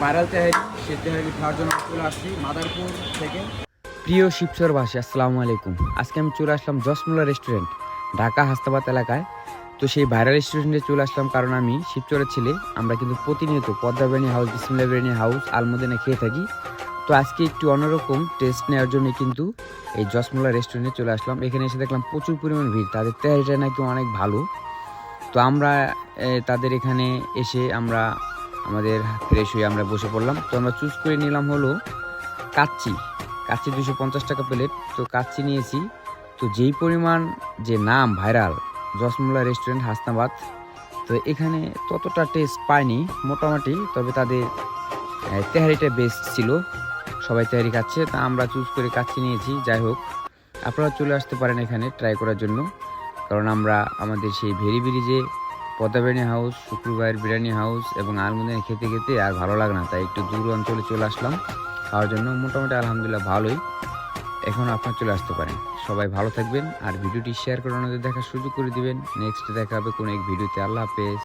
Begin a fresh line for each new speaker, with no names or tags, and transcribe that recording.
Viral তেহারি, সে তেহারি খাওয়ার জন্য চলে আসছি মাদারপুর থেকে।
প্রিয় শিবচরবাসী, আসসালামু আলাইকুম। আজকে আমি চলে আসলাম জসমোলা রেস্টুরেন্ট, ঢাকা হাস্তাবাদ এলাকায়। তো সেই ভাইরাল রেস্টুরেন্টে চলে আসলাম কারণ আমি শিবচরের ছেলে। আমরা কিন্তু প্রতিনিয়ত পদ্মা বিরিয়ানি হাউস, বিসমিল্লাহ বিরিয়ানি হাউস, আলমদিনা খেয়ে থাকি। তো আজকে একটু অন্যরকম টেস্ট নেওয়ার জন্য কিন্তু এই জসমোলা রেস্টুরেন্টে চলে আসলাম। এখানে এসে দেখলাম প্রচুর পরিমাণ ভিড়, তাদের তেহারিটা নাকি অনেক ভালো। তো আমরা তাদের এখানে এসে আমরা আমাদের ফ্রেশ হয়ে আমরা বসে পড়লাম। তো আমরা চুজ করে নিলাম হলো কাচ্চি। কাচ্চি 250 টাকা প্লেট। তো কাচ্চি নিয়েছি। তো যেই পরিমাণ যে নাম ভাইরাল জসমোলা রেস্টুরেন্ট হাসনাবাদ, তো এখানে ততটা টেস্ট পাইনি মোটামুটি। তবে তাদের তেহারিটা বেস্ট ছিল, সবাই তেহারি খাচ্ছে। তা আমরা চুজ করে কাচ্চি নিয়েছি। যাই হোক, আপনারা চলে আসতে পারেন এখানে ট্রাই করার জন্য। কারণ আমরা আমাদের সেই ভেরি ব্রিজে পদ্মা বিরিয়ানি হাউস, শুক্রবার বিরিয়ানি হাউস এবং আলমদিনা খেতে খেতে আর ভালো লাগে না, তাই একটু দূর অঞ্চলে চলে আসলাম খাওয়ার জন্য। মোটামুটি আলহামদুলিল্লাহ ভালোই। এখন আপনারা চলে আসতে পারেন। সবাই ভালো থাকবেন আর ভিডিওটি শেয়ার করে ওনাদের দেখার সুযোগ করে দিবেন। নেক্সট দেখা হবে কোনো এক ভিডিওতে। আল্লাহ হাফেজ।